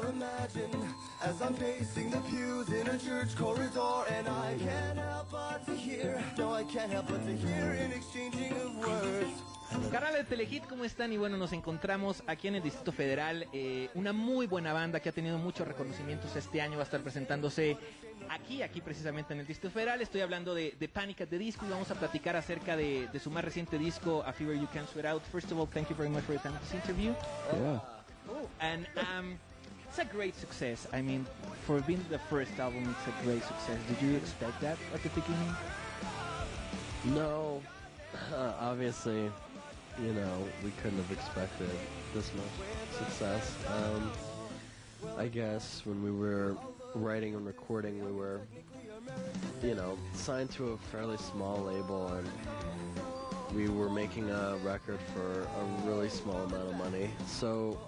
I'll imagine as I'm pacing the pews in a church corridor, and I can't help but to hear, no, I can't help but to hear an exchanging of words. Canal de Telehit, ¿cómo están? Y bueno, nos encontramos aquí en el Distrito Federal, una muy buena banda que ha tenido muchos reconocimientos este año, va a estar presentándose aquí precisamente en el Distrito Federal. Estoy hablando de Panic at the Disco y vamos a platicar acerca de su más reciente disco, A Fever You Can't Sweat Out. First of all, thank you very much for your time this interview. Yeah. Oh, and it's a great success. I mean, for being the first album, it's a great success. Did you expect that at the beginning? No, obviously, you know, we couldn't have expected this much success. I guess when we were writing and recording, we were, you know, signed to a fairly small label, and we were making a record for a really small amount of money. So,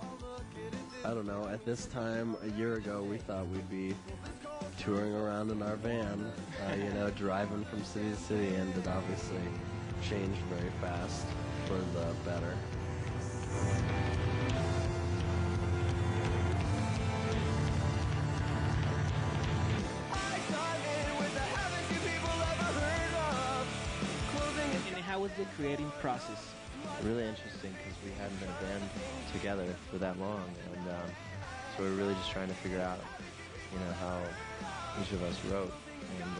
I don't know, at this time, a year ago, we thought we'd be touring around in our van, you know, driving from city to city, and it obviously changed very fast for the better. And how was the creating process? Really interesting because we hadn't been a band together for that long, and so we were really just trying to figure out, you know, how each of us wrote, and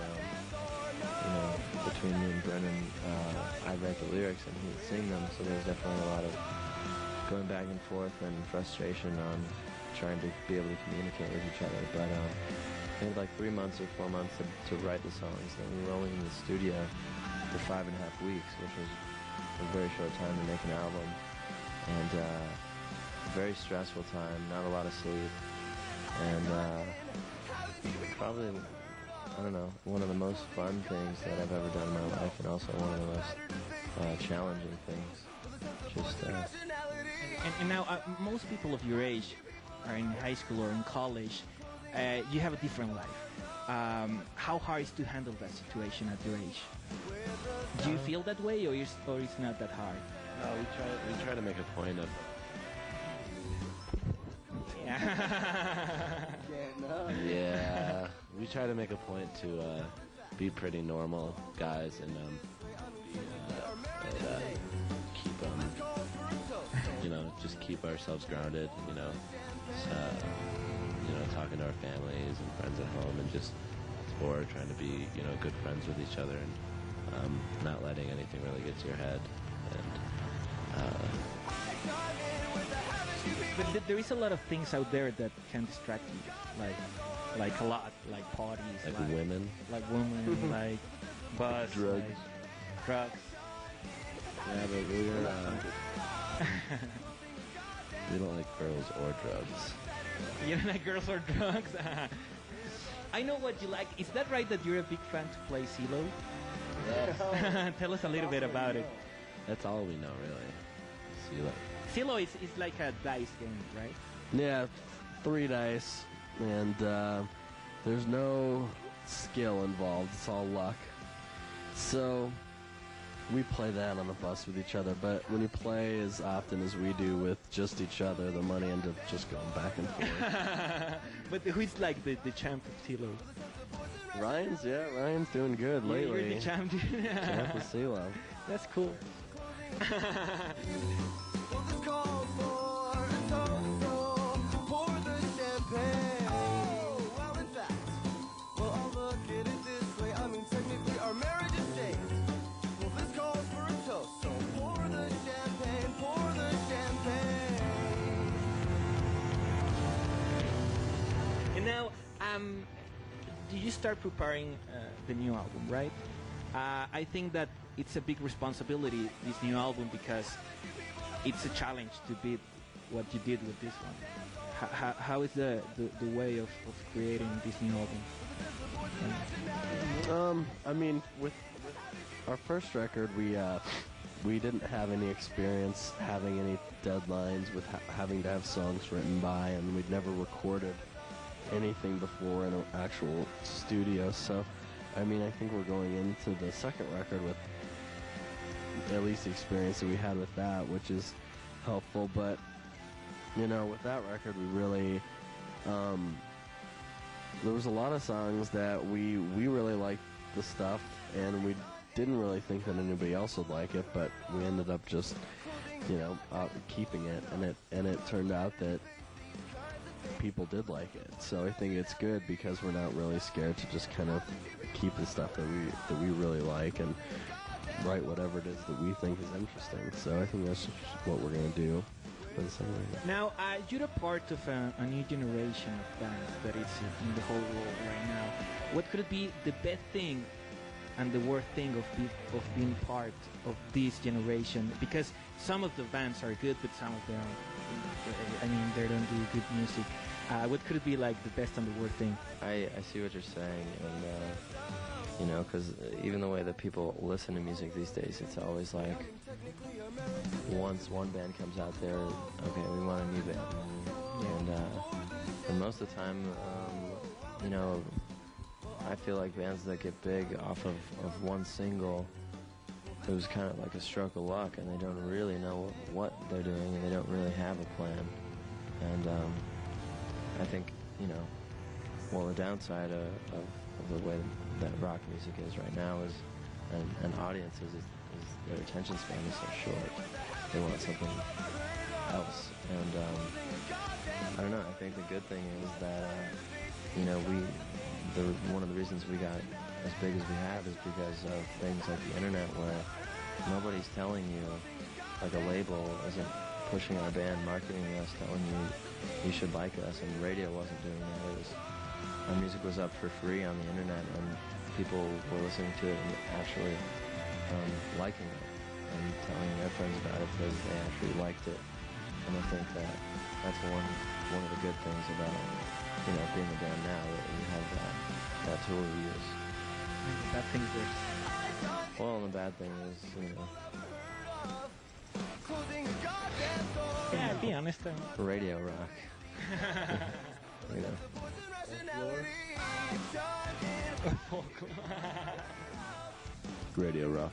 you know, between me and Brennan, I'd write the lyrics and he'd sing them, so there was definitely a lot of going back and forth and frustration on trying to be able to communicate with each other. But I think like 3 months or 4 months to write the songs, and we were only in the studio for 5.5 weeks, which was a very short time to make an album, and very stressful time, not a lot of sleep, and probably, I don't know, one of the most fun things that I've ever done in my life, and also one of the most challenging things. Just and now most people of your age are in high school or in college. You have a different life. How hard is to handle that situation at your age? Do you feel that way, or it's not that hard? No, we try to make a point of. Yeah, we try to make a point to be pretty normal guys and keep you know, just keep ourselves grounded. You know, talking to our families and friends at home, and just explore, trying to be, you know, good friends with each other, and not letting anything really get to your head. But there is a lot of things out there that can distract you, like a lot, like parties, like women, like bus, drugs. Like drugs. Yeah, but we don't like girls or drugs. You don't like girls or drugs? I know what you like. Is that right that you're a big fan to play CeeLo? Yes. Tell us a little bit about it. That's all we know, really. CeeLo. CeeLo is like a dice game, right? Yeah, 3 dice, and there's no skill involved, it's all luck. So we play that on the bus with each other, but when you play as often as we do with just each other, the money ends up just going back and forth. But who's like the champ of CeeLo? Ryan's doing good lately. You're the champion. Champ of CeeLo. That's cool. And now, you start preparing the new album, right? I think that it's a big responsibility, this new album, because it's a challenge to beat what you did with this one. How is the way of creating this new album? I mean, with our first record, we didn't have any experience having any deadlines with having to have songs written by, and we'd never recorded anything before in an actual studio. So, I mean, I think we're going into the second record with at least the experience that we had with that, which is helpful. But, you know, with that record, we really there was a lot of songs that we really liked the stuff, and we didn't really think that anybody else would like it, but we ended up just, keeping it, and it turned out that people did like it. So I think it's good because we're not really scared to just kind of keep the stuff that we really like and write whatever it is that we think is interesting. So I think that's what we're gonna do. Now, you're a part of a new generation of bands that is in the whole world right now. What could be the best thing and the worst thing of being part of this generation? Because some of the bands are good, but some of them, they don't do good music. What could it be like the best and the worst thing? I see what you're saying, and because even the way that people listen to music these days, it's always like once one band comes out there, okay, we want a new band, and most of the time, I feel like bands that get big off of one single, it was kind of like a stroke of luck, and they don't really know what they're doing, and they don't really have a plan. And I think, the downside of the way that rock music is right now is, and audiences is their attention span is so short. They want something else. And I don't know, I think the good thing is that, one of the reasons we got as big as we have is because of things like the internet, where nobody's telling you, like a label isn't pushing our band, marketing us, telling you you should like us, and the radio wasn't doing that. Our music was up for free on the internet, and people were listening to it and actually liking it and telling their friends about it because they actually liked it. And I think that's one of the good things about being a band now, that we have that tool to use. And the bad things is, well, and the bad thing is, yeah, be honest. Radio rock. Radio rock.